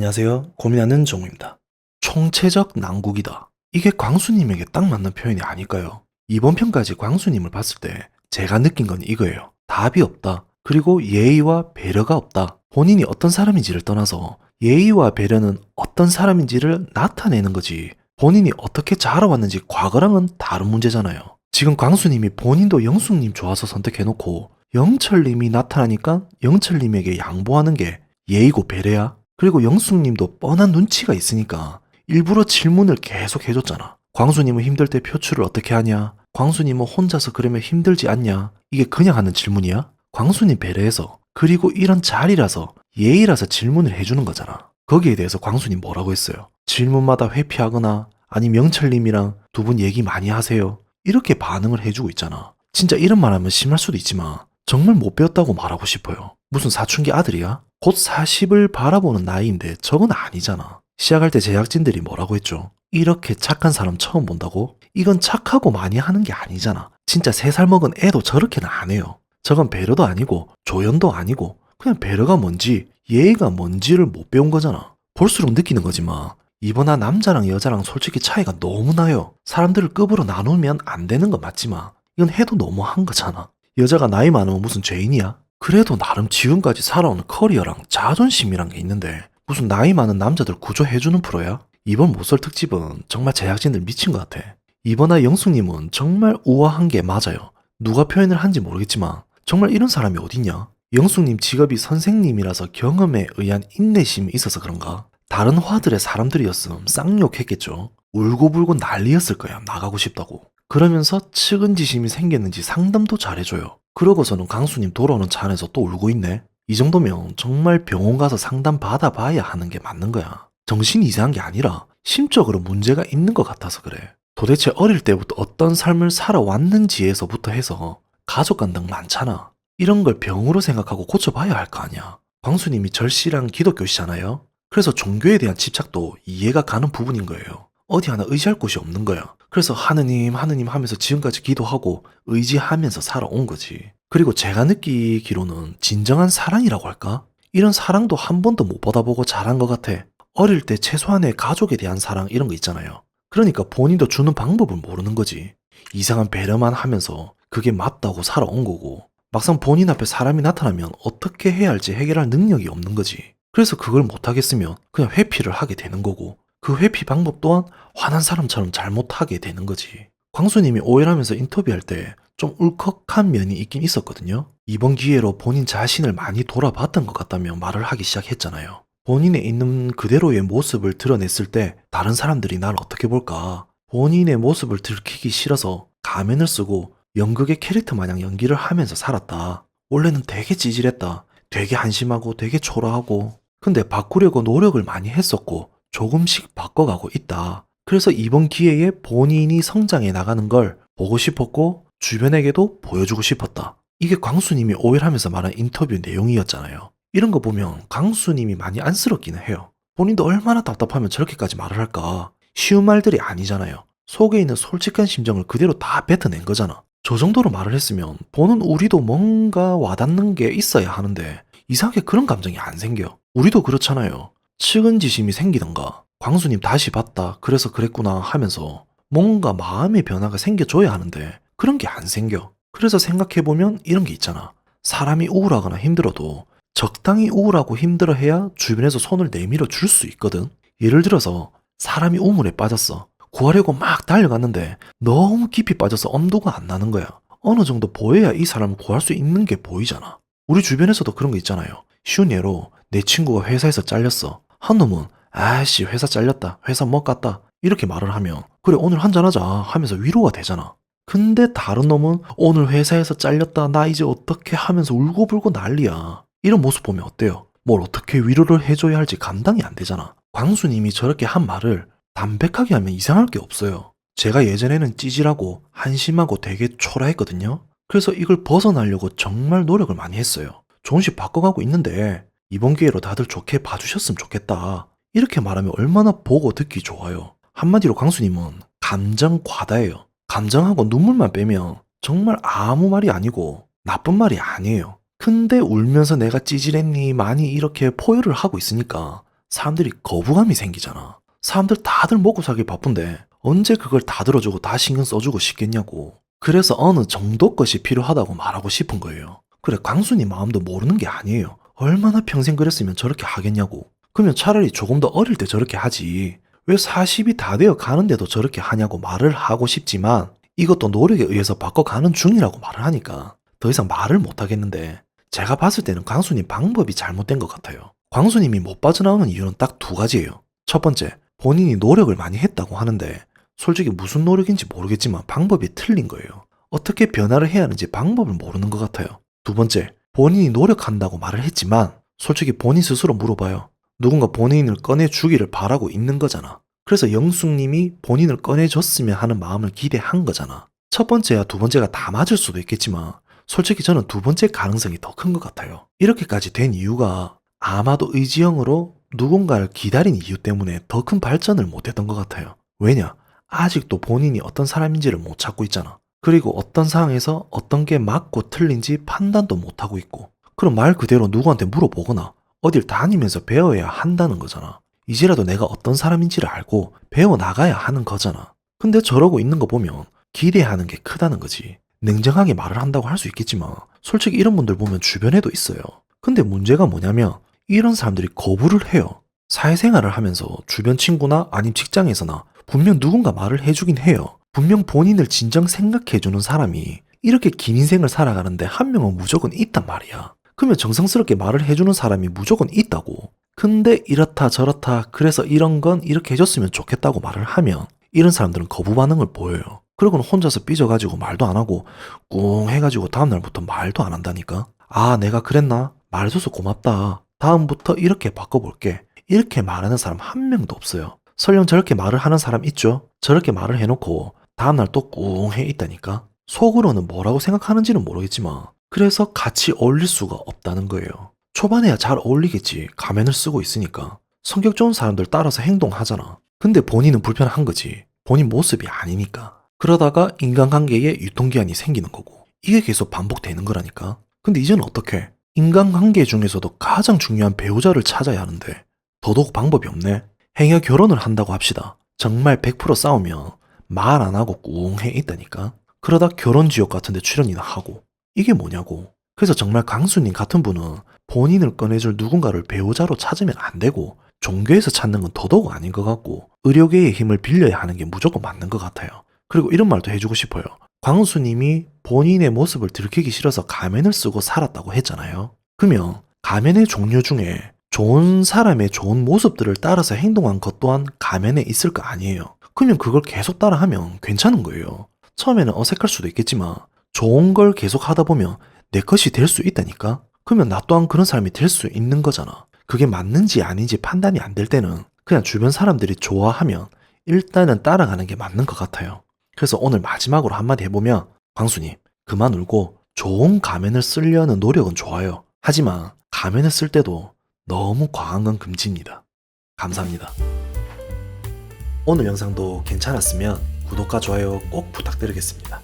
안녕하세요. 고민하는 정우입니다. 총체적 난국이다. 이게 광수님에게 딱 맞는 표현이 아닐까요? 이번 편까지 광수님을 봤을 때 제가 느낀 건 이거예요. 답이 없다. 그리고 예의와 배려가 없다. 본인이 어떤 사람인지를 떠나서 예의와 배려는 어떤 사람인지를 나타내는 거지. 본인이 어떻게 자라왔는지 과거랑은 다른 문제잖아요. 지금 광수님이 본인도 영숙님 좋아서 선택해놓고 영철님이 나타나니까 영철님에게 양보하는 게 예의고 배려야? 그리고 영숙님도 뻔한 눈치가 있으니까 일부러 질문을 계속 해줬잖아. 광수님은 힘들 때 표출을 어떻게 하냐? 광수님은 혼자서 그러면 힘들지 않냐? 이게 그냥 하는 질문이야? 광수님 배려해서 그리고 이런 자리라서 예의라서 질문을 해주는 거잖아. 거기에 대해서 광수님 뭐라고 했어요? 질문마다 회피하거나 아니면 영철님이랑 두 분 얘기 많이 하세요. 이렇게 반응을 해주고 있잖아. 진짜 이런 말 하면 심할 수도 있지만 정말 못 배웠다고 말하고 싶어요. 무슨 사춘기 아들이야? 곧 40을 바라보는 나이인데 저건 아니잖아. 시작할 때 제작진들이 뭐라고 했죠? 이렇게 착한 사람 처음 본다고? 이건 착하고 많이 하는 게 아니잖아. 진짜 3살 먹은 애도 저렇게는 안 해요. 저건 배려도 아니고 조연도 아니고 그냥 배려가 뭔지 예의가 뭔지를 못 배운 거잖아. 볼수록 느끼는 거지만 이번아 남자랑 여자랑 솔직히 차이가 너무 나요. 사람들을 급으로 나누면 안 되는 건 맞지만 이건 해도 너무한 거잖아. 여자가 나이 많으면 무슨 죄인이야? 그래도 나름 지금까지 살아온 커리어랑 자존심이란 게 있는데 무슨 나이 많은 남자들 구조해주는 프로야? 이번 모쏠 특집은 정말 제작진들 미친 것 같아. 이번화 영숙님은 정말 우아한 게 맞아요. 누가 표현을 한지 모르겠지만 정말 이런 사람이 어딨냐? 영숙님 직업이 선생님이라서 경험에 의한 인내심이 있어서 그런가? 다른 화들의 사람들이었음 쌍욕했겠죠. 울고불고 난리였을 거야. 나가고 싶다고. 그러면서 측은지심이 생겼는지 상담도 잘해줘요. 그러고서는 강수님 돌아오는 차 안에서 또 울고 있네. 이 정도면 정말 병원 가서 상담 받아봐야 하는 게 맞는 거야. 정신이 이상한 게 아니라 심적으로 문제가 있는 것 같아서 그래. 도대체 어릴 때부터 어떤 삶을 살아왔는지에서부터 해서 가족 간등 많잖아. 이런 걸 병으로 생각하고 고쳐봐야 할 거 아니야. 광수님이 절실한 기독교시잖아요. 그래서 종교에 대한 집착도 이해가 가는 부분인 거예요. 어디 하나 의지할 곳이 없는 거야. 그래서 하느님 하느님 하면서 지금까지 기도하고 의지하면서 살아온 거지. 그리고 제가 느끼기로는 진정한 사랑이라고 할까? 이런 사랑도 한 번도 못 받아보고 자란 것 같아. 어릴 때 최소한의 가족에 대한 사랑 이런 거 있잖아요. 그러니까 본인도 주는 방법을 모르는 거지. 이상한 배려만 하면서 그게 맞다고 살아온 거고 막상 본인 앞에 사람이 나타나면 어떻게 해야 할지 해결할 능력이 없는 거지. 그래서 그걸 못하겠으면 그냥 회피를 하게 되는 거고 그 회피 방법 또한 화난 사람처럼 잘못하게 되는 거지. 광수님이 오해하면서 인터뷰할 때 좀 울컥한 면이 있긴 있었거든요. 이번 기회로 본인 자신을 많이 돌아봤던 것 같다며 말을 하기 시작했잖아요. 본인의 있는 그대로의 모습을 드러냈을 때 다른 사람들이 날 어떻게 볼까? 본인의 모습을 들키기 싫어서 가면을 쓰고 연극의 캐릭터 마냥 연기를 하면서 살았다. 원래는 되게 찌질했다. 되게 한심하고 되게 초라하고 근데 바꾸려고 노력을 많이 했었고 조금씩 바꿔가고 있다. 그래서 이번 기회에 본인이 성장해 나가는 걸 보고 싶었고 주변에게도 보여주고 싶었다. 이게 광수님이 오해를 하면서 말한 인터뷰 내용이었잖아요. 이런 거 보면 광수님이 많이 안쓰럽기는 해요. 본인도 얼마나 답답하면 저렇게까지 말을 할까. 쉬운 말들이 아니잖아요. 속에 있는 솔직한 심정을 그대로 다 뱉어낸 거잖아. 저 정도로 말을 했으면 보는 우리도 뭔가 와닿는 게 있어야 하는데 이상하게 그런 감정이 안 생겨. 우리도 그렇잖아요. 측은지심이 생기던가 광수님 다시 봤다 그래서 그랬구나 하면서 뭔가 마음의 변화가 생겨줘야 하는데 그런 게 안 생겨. 그래서 생각해보면 이런 게 있잖아. 사람이 우울하거나 힘들어도 적당히 우울하고 힘들어해야 주변에서 손을 내밀어 줄 수 있거든. 예를 들어서 사람이 우물에 빠졌어. 구하려고 막 달려갔는데 너무 깊이 빠져서 엄두가 안 나는 거야. 어느 정도 보여야 이 사람을 구할 수 있는 게 보이잖아. 우리 주변에서도 그런 거 있잖아요. 쉬운 예로 내 친구가 회사에서 잘렸어. 한 놈은 아씨 회사 잘렸다. 회사 못 갔다. 이렇게 말을 하면 그래 오늘 한잔하자 하면서 위로가 되잖아. 근데 다른 놈은 오늘 회사에서 잘렸다. 나 이제 어떻게 하면서 울고불고 난리야. 이런 모습 보면 어때요? 뭘 어떻게 위로를 해줘야 할지 감당이 안 되잖아. 광수님이 저렇게 한 말을 담백하게 하면 이상할 게 없어요. 제가 예전에는 찌질하고 한심하고 되게 초라했거든요. 그래서 이걸 벗어나려고 정말 노력을 많이 했어요. 조금씩 바꿔가고 있는데 이번 기회로 다들 좋게 봐주셨으면 좋겠다. 이렇게 말하면 얼마나 보고 듣기 좋아요. 한마디로 광수님은 감정 과다예요. 감정하고 눈물만 빼면 정말 아무 말이 아니고 나쁜 말이 아니에요. 근데 울면서 내가 찌질했니 많이 이렇게 포효를 하고 있으니까 사람들이 거부감이 생기잖아. 사람들 다들 먹고 살기 바쁜데 언제 그걸 다 들어주고 다 신경 써주고 싶겠냐고. 그래서 어느 정도 것이 필요하다고 말하고 싶은 거예요. 그래, 광순이 마음도 모르는 게 아니에요. 얼마나 평생 그랬으면 저렇게 하겠냐고. 그러면 차라리 조금 더 어릴 때 저렇게 하지. 왜 40이 다 되어 가는데도 저렇게 하냐고 말을 하고 싶지만 이것도 노력에 의해서 바꿔가는 중이라고 말을 하니까 더 이상 말을 못 하겠는데, 제가 봤을 때는 광수님 방법이 잘못된 것 같아요. 광수님이 못 빠져나오는 이유는 딱 두 가지예요. 첫 번째, 본인이 노력을 많이 했다고 하는데 솔직히 무슨 노력인지 모르겠지만 방법이 틀린 거예요. 어떻게 변화를 해야 하는지 방법을 모르는 것 같아요. 두 번째, 본인이 노력한다고 말을 했지만 솔직히 본인 스스로 물어봐요. 누군가 본인을 꺼내주기를 바라고 있는 거잖아. 그래서 영숙님이 본인을 꺼내줬으면 하는 마음을 기대한 거잖아. 첫 번째와 두 번째가 다 맞을 수도 있겠지만 솔직히 저는 두 번째 가능성이 더 큰 것 같아요. 이렇게까지 된 이유가 아마도 의지형으로 누군가를 기다린 이유 때문에 더 큰 발전을 못했던 것 같아요. 왜냐? 아직도 본인이 어떤 사람인지를 못 찾고 있잖아. 그리고 어떤 상황에서 어떤 게 맞고 틀린지 판단도 못하고 있고, 그럼 말 그대로 누구한테 물어보거나 어딜 다니면서 배워야 한다는 거잖아. 이제라도 내가 어떤 사람인지를 알고 배워나가야 하는 거잖아. 근데 저러고 있는 거 보면 기대하는 게 크다는 거지. 냉정하게 말을 한다고 할 수 있겠지만 솔직히 이런 분들 보면 주변에도 있어요. 근데 문제가 뭐냐면 이런 사람들이 거부를 해요. 사회생활을 하면서 주변 친구나 아님 직장에서나 분명 누군가 말을 해주긴 해요. 분명 본인을 진정 생각해주는 사람이 이렇게 긴 인생을 살아가는데 한 명은 무조건 있단 말이야. 그러면 정성스럽게 말을 해주는 사람이 무조건 있다고. 근데 이렇다 저렇다 그래서 이런 건 이렇게 해줬으면 좋겠다고 말을 하면 이런 사람들은 거부 반응을 보여요. 그러고는 혼자서 삐져가지고 말도 안 하고 꿍 해가지고 다음날부터 말도 안 한다니까. 아, 내가 그랬나? 말해줘서 고맙다. 다음부터 이렇게 바꿔볼게. 이렇게 말하는 사람 한 명도 없어요. 설령 저렇게 말을 하는 사람 있죠? 저렇게 말을 해놓고 다음날 또 꿍 해 있다니까. 속으로는 뭐라고 생각하는지는 모르겠지만 그래서 같이 어울릴 수가 없다는 거예요. 초반에야 잘 어울리겠지. 가면을 쓰고 있으니까. 성격 좋은 사람들 따라서 행동하잖아. 근데 본인은 불편한 거지. 본인 모습이 아니니까. 그러다가 인간관계에 유통기한이 생기는 거고. 이게 계속 반복되는 거라니까. 근데 이제는 어떡해? 인간관계 중에서도 가장 중요한 배우자를 찾아야 하는데 더더욱 방법이 없네. 행여 결혼을 한다고 합시다. 정말 100% 싸우면 말 안 하고 꿍 해 있다니까. 그러다 결혼지옥 같은 데 출연이나 하고. 이게 뭐냐고. 그래서 정말 강수님 같은 분은 본인을 꺼내줄 누군가를 배우자로 찾으면 안 되고 종교에서 찾는 건 더더욱 아닌 것 같고 의료계의 힘을 빌려야 하는 게 무조건 맞는 것 같아요. 그리고 이런 말도 해주고 싶어요. 광수님이 본인의 모습을 들키기 싫어서 가면을 쓰고 살았다고 했잖아요. 그러면 가면의 종류 중에 좋은 사람의 좋은 모습들을 따라서 행동한 것 또한 가면에 있을 거 아니에요. 그러면 그걸 계속 따라하면 괜찮은 거예요. 처음에는 어색할 수도 있겠지만 좋은 걸 계속 하다 보면 내 것이 될 수 있다니까? 그러면 나 또한 그런 사람이 될 수 있는 거잖아. 그게 맞는지 아닌지 판단이 안 될 때는 그냥 주변 사람들이 좋아하면 일단은 따라가는 게 맞는 것 같아요. 그래서 오늘 마지막으로 한마디 해보면 광수님, 그만 울고 좋은 가면을 쓰려는 노력은 좋아요. 하지만 가면을 쓸 때도 너무 과한 건 금지입니다. 감사합니다. 오늘 영상도 괜찮았으면 구독과 좋아요 꼭 부탁드리겠습니다.